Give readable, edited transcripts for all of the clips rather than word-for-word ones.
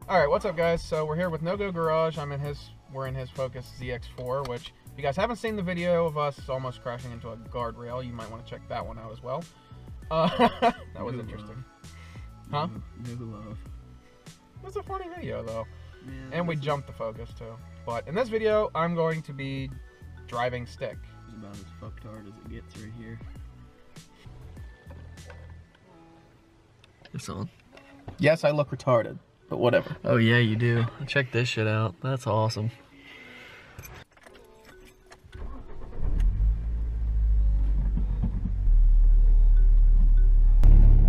Alright, what's up guys? So we're here with NoGoGarage. We're in his Focus ZX4, which if you guys haven't seen the video of us almost crashing into a guardrail, you might want to check that one out as well. That was interesting. Huh? No love. It was a funny video though. Yeah, and we jumped the Focus too. But in this video, I'm going to be driving stick. It's about as fucktard as it gets right here. It's on. Yes, I look retarded, but whatever. Oh yeah, you do. Check this shit out. That's awesome.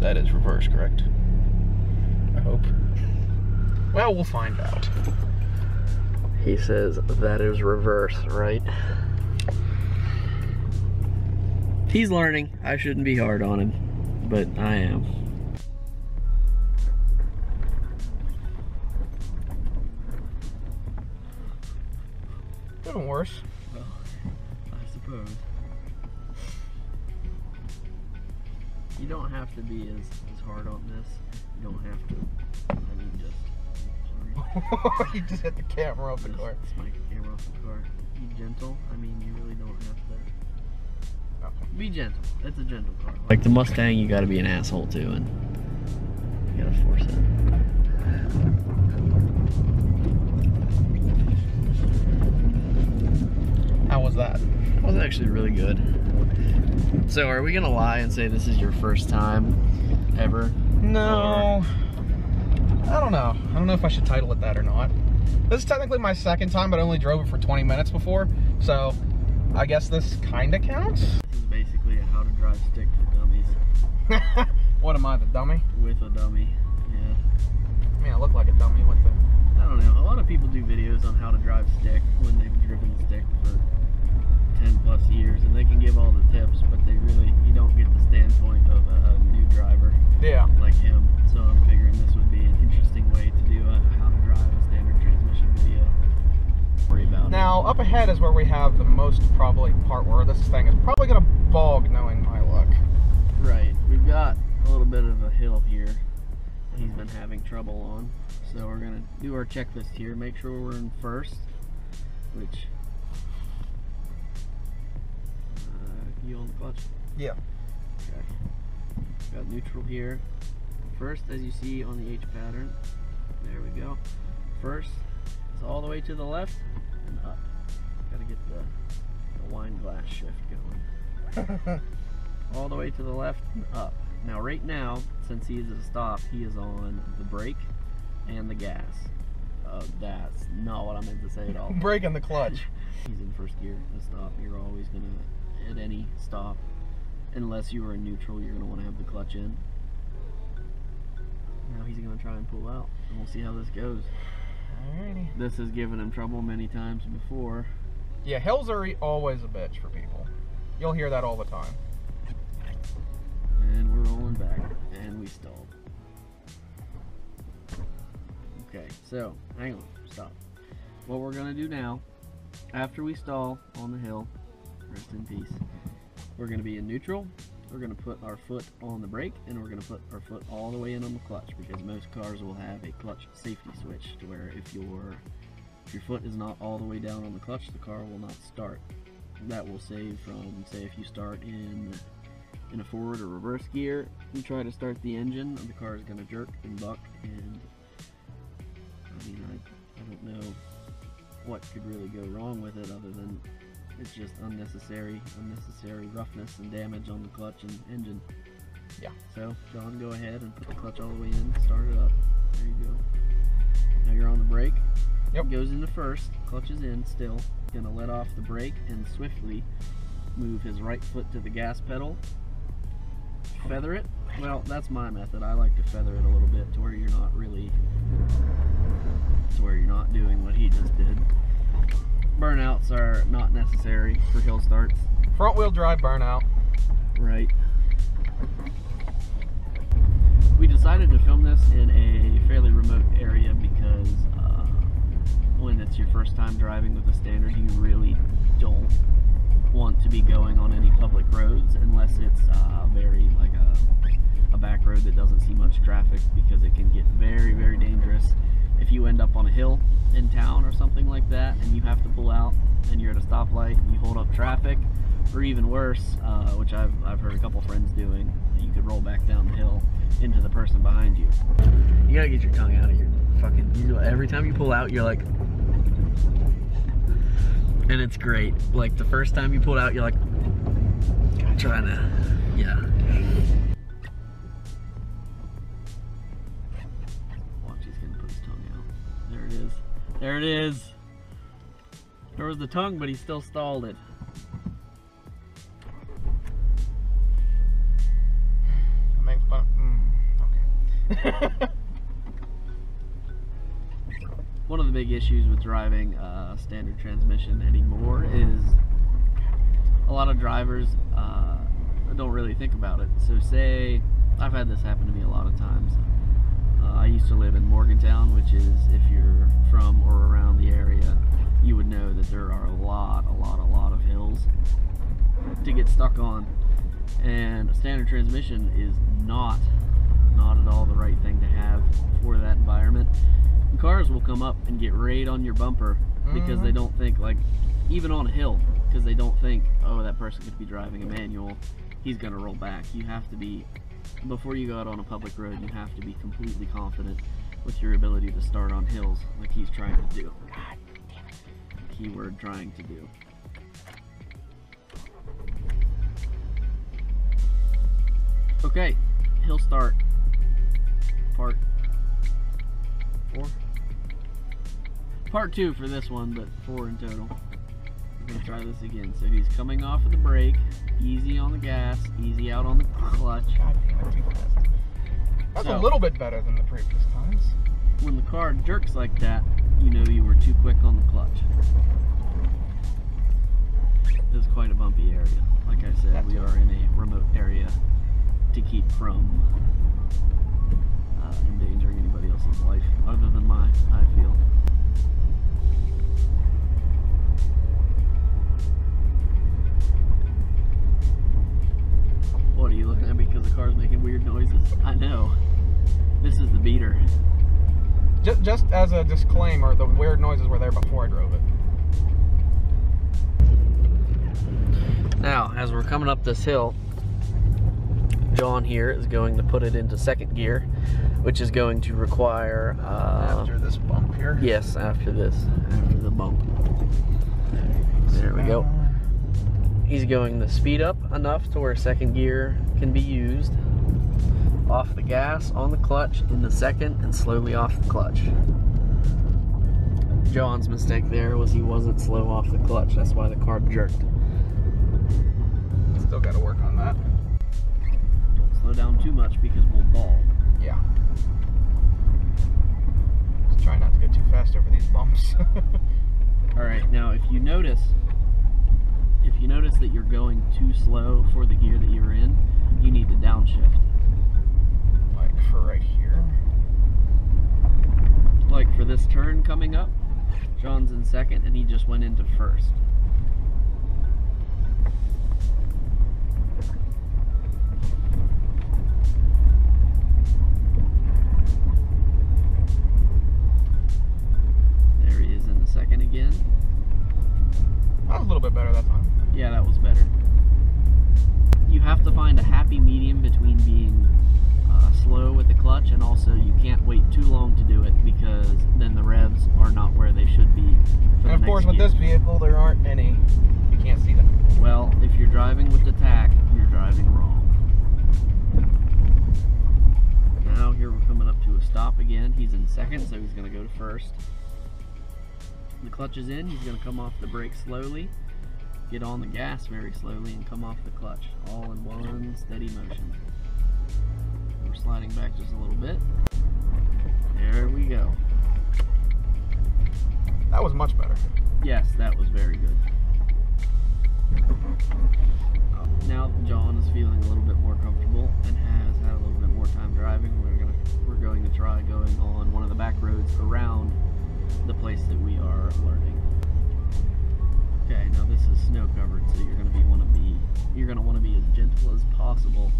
That is reverse, correct? I hope. Well, we'll find out. He says that is reverse, right? He's learning. I shouldn't be hard on him, but I am. Could have been worse. Well, I suppose. You don't have to be as hard on this. You don't have to. I mean, just. Sorry. You just hit the camera off the car. It's my camera off the car. Be gentle. I mean, you really don't have to. Oh. Be gentle. It's a gentle car. Like the Mustang, you gotta be an asshole too, and you gotta force it. How was that? That was actually really good. So, are we gonna lie and say this is your first time ever? No. I don't know. I don't know if I should title it that or not. This is technically my second time, but I only drove it for 20 minutes before, so I guess this kind of counts. This is basically a how to drive stick for dummies. What am I, the dummy? With a dummy, yeah. I mean, I look like a dummy with the... I don't know. A lot of people do videos on how to drive stick when they've driven the stick for 10 plus years, and they can give all the tips, but they really, you don't get the standpoint of a new driver. Yeah. Like him. So I'm figuring this would be an interesting way to do a how to drive a standard transmission video. Worry about now, up ahead is where we have the most probably part where this thing is probably going to bog, knowing my luck. Right. We've got a little bit of a hill here that he's been having trouble on. So we're going to do our checklist here. Make sure we're in first, which... you on the clutch? Yeah. Okay. Got neutral here. First, as you see on the H pattern, there we go. First, it's all the way to the left and up. Gotta get the wine glass shift going. All the way to the left and up. Now, right now, since he is at a stop, he is on the brake and the gas. That's not what I meant to say at all. Brake and the clutch. He's in first gear at a stop. You're always gonna, at any stop, unless you are in neutral, you're gonna want to have the clutch in. Now he's gonna try and pull out, and we'll see how this goes. Alrighty. This has given him trouble many times before. Yeah, hills are always a bitch for people. You'll hear that all the time. And we're rolling back, and we stalled. Okay, so, hang on, stop. What we're gonna do now, after we stall on the hill, rest in peace, we're gonna be in neutral. We're going to put our foot on the brake, and we're going to put our foot all the way in on the clutch, because most cars will have a clutch safety switch to where if your foot is not all the way down on the clutch, the car will not start. That will save from, say, if you start in a forward or reverse gear and try to start the engine, the car is going to jerk and buck, and I mean, I don't know what could really go wrong with it other than it's just unnecessary roughness and damage on the clutch and engine. Yeah. So, John, go ahead and put the clutch all the way in, start it up. There you go. Now you're on the brake. Yep. Goes into first, clutch is in still. Gonna let off the brake and swiftly move his right foot to the gas pedal. Feather it. Well, that's my method. I like to feather it a little bit to where you're not really, doing what he just did. Burnouts are not necessary for hill starts. Front wheel drive burnout. Right. We decided to film this in a fairly remote area because when it's your first time driving with a standard, you really don't want to be going on any public roads unless it's very like a back road that doesn't see much traffic, because it can get very, very dangerous if up on a hill in town or something like that, and you have to pull out, and you're at a stoplight, and you hold up traffic, or even worse, which I've heard a couple friends doing, you could roll back down the hill into the person behind you. You gotta get your tongue out of your fucking, every time you pull out, you're like, and it's great. Like the first time you pulled out, you're like, trying to, yeah. Watch, he's gonna put his tongue out. There it is. There it is. There was the tongue, but he still stalled it. Okay. One of the big issues with driving standard transmission anymore is a lot of drivers don't really think about it. So say, I've had this happen to me a lot of times. I used to live in Morgantown, which is, if you're from or around the area, you would know that there are a lot of hills to get stuck on. And a standard transmission is not at all the right thing to have for that environment. And cars will come up and get right on your bumper because they don't think, like, even on a hill, because they don't think, oh, that person could be driving a manual, he's gonna roll back. You have to be, before you go out on a public road, you have to be completely confident with your ability to start on hills like he's trying to do. God damn it. Keyword trying to do. Okay, hill start. Part 4. Part 2 for this one, but 4 in total. We're gonna try this again. So he's coming off of the brake, easy on the gas, easy out on the clutch. God damn it, too fast. That's a little bit better than the previous times. When the car jerks like that, you know you were too quick on the clutch. This is quite a bumpy area. Like I said, we are in a remote area to keep from endangering anybody else's life other than mine, I feel. What, are you looking at me because the car's making weird noises? I know. This is the beater. Just as a disclaimer, the weird noises were there before I drove it. Now, as we're coming up this hill, John here is going to put it into second gear, which is going to require... after this bump here? Yes, after this. After the bump. There we go. He's going to speed up enough to where second gear can be used. Off the gas, on the clutch, in the second, and slowly off the clutch. John's mistake there was he wasn't slow off the clutch. That's why the car jerked. Still got to work on that. Don't slow down too much because we'll ball. Yeah. Just try not to go too fast over these bumps. Alright, now if you notice that you're going too slow for the gear that you're in, you need to downshift. Like for right here. Like for this turn coming up, John's in second and he just went into first. There he is in the second again. That was a little bit better that time. Yeah, that was better. You have to find a happy medium between being slow with the clutch and also you can't wait too long to do it because then the revs are not where they should be. And of course with this vehicle there aren't any. You can't see that. Well, if you're driving with the tack, you're driving wrong. Now here we're coming up to a stop again. He's in second, so he's going to go to first. The clutch is in, he's going to come off the brake slowly, get on the gas very slowly, and come off the clutch, all in one steady motion. We're sliding back just a little bit. There we go. That was much better. Yes, that was very good. Now John is feeling a little bit more comfortable and has had a little bit more time driving. We're going to try going on one of the back roads around the place that we are learning. Okay, now this is snow covered, so you're gonna want to be as gentle as possible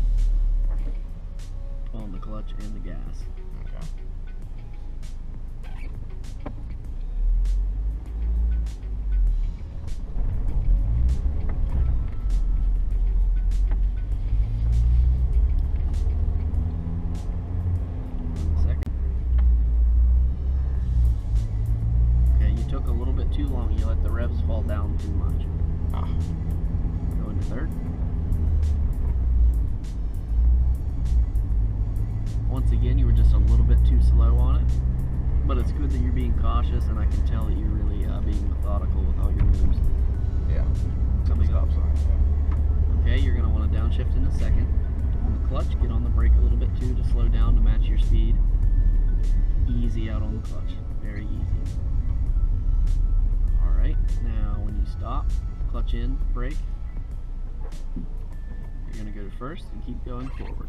on the clutch and the gas. Okay. too long. You let the revs fall down too much. Ah. Go into third. Once again, you were just a little bit too slow on it. But it's good that you're being cautious, and I can tell that you're really being methodical with all your moves. Yeah. Coming Stop up. sign. Yeah. Okay, you're going to want to downshift in a second. On the clutch, get on the brake a little bit too to slow down to match your speed. Easy out on the clutch. Very easy. Alright, now when you stop, clutch in, brake. You're going to go to first and keep going forward.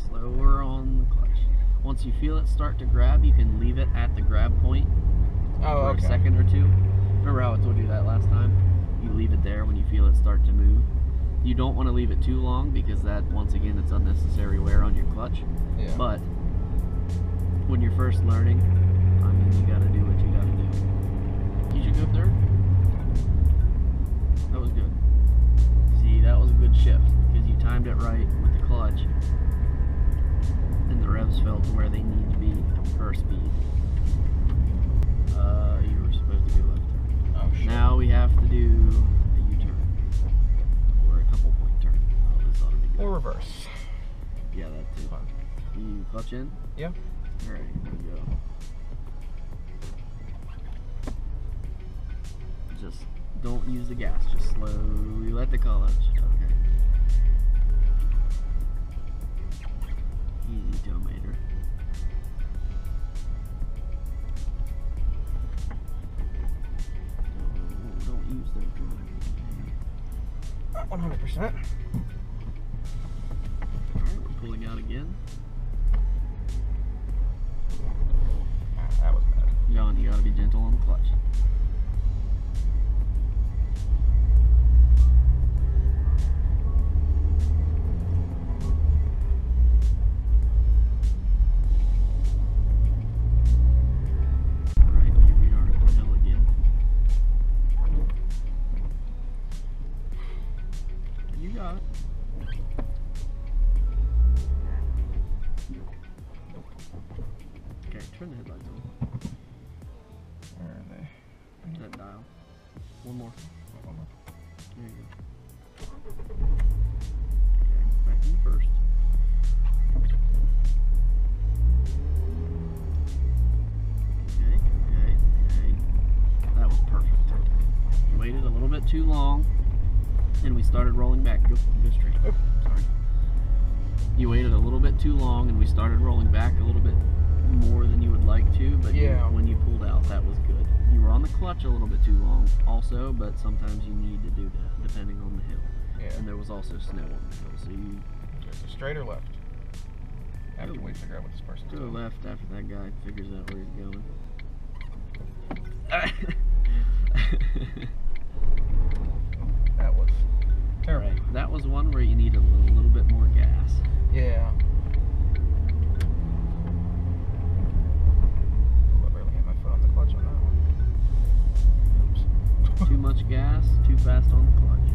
Slower on the clutch. Once you feel it start to grab, you can leave it at the grab point for a second or two. Remember how I told you that last time? You leave it there when you feel it start to move. You don't want to leave it too long because that, once again, it's unnecessary wear on your clutch. Yeah. But when you're first learning, I mean, you got to do what you got to do. You should go third. That was good. See, that was a good shift because you timed it right with the clutch. And the revs fell to where they need to be for speed. You were supposed to go left turn. Oh, shit. Now we have to do a U-turn. Or a couple point turn. Oh, this ought to be good. Or reverse. Yeah, that too. Fun. You clutch in? Yeah. Alright, here we go. Just don't use the gas. Just slowly let the clutch. Okay. Easy tomater. Don't use that drive. 100%. Alright, we're pulling out again. That was bad. John, you gotta be gentle on the clutch. Got it. Okay, turn the headlights on. Where are they? That dial. One more. One more. There you go. Okay, back in first. Okay. That was perfect. You waited a little bit too long. And we started rolling back. Go straight. Oh, sorry. You waited a little bit too long, and we started rolling back a little bit more than you would like to, but yeah. When you pulled out, that was good. You were on the clutch a little bit too long also, but sometimes you need to do that, depending on the hill. Yeah. And there was also snow on the hill, so you... So straight or left? After we figure out what this person's Go doing. left after that guy figures out where he's going. That was terrible. Right. That was one where you need a little bit more gas. Yeah. I barely hit my foot on the clutch on that one. Oops. Too much gas, too fast on the clutch.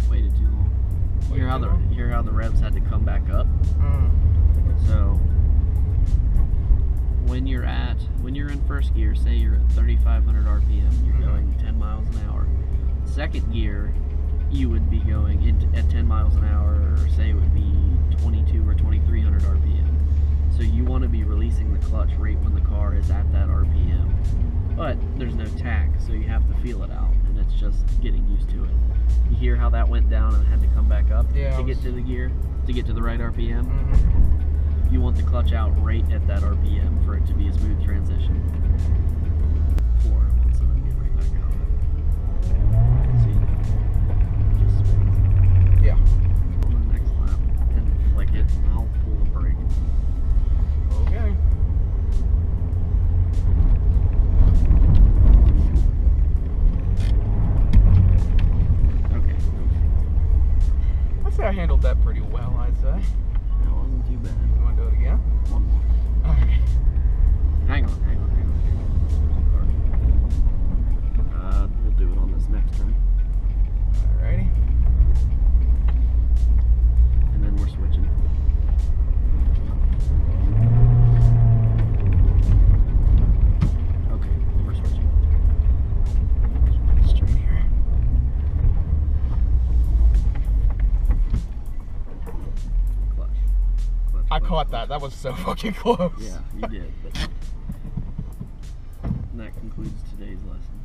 Waited too long. Hear how the revs had to come back up? So when you're in first gear, say you're at 3,500 RPM, you're going 10 miles an hour. Second gear, you would be going at 10 miles an hour, or say it would be 22 or 2,300 RPM. So you want to be releasing the clutch right when the car is at that RPM. But there's no tack, so you have to feel it out, and it's just getting used to it. You hear how that went down and had to come back up to get to the gear, to get to the right RPM? You want the clutch out right at that RPM for it to be a smooth transition. Floor it, so then get right back out of it. See? Just spin. Yeah. On the next lap, and flick it, and I'll pull the brake. Okay. Okay. I'd say I handled that pretty well, I'd say. That wasn't too bad. You want to do it again? One more. Okay. Hang on. We'll do it on this next turn. Alrighty. And then we're switching. I caught that. That was so fucking close. Yeah, you did. But and that concludes today's lesson.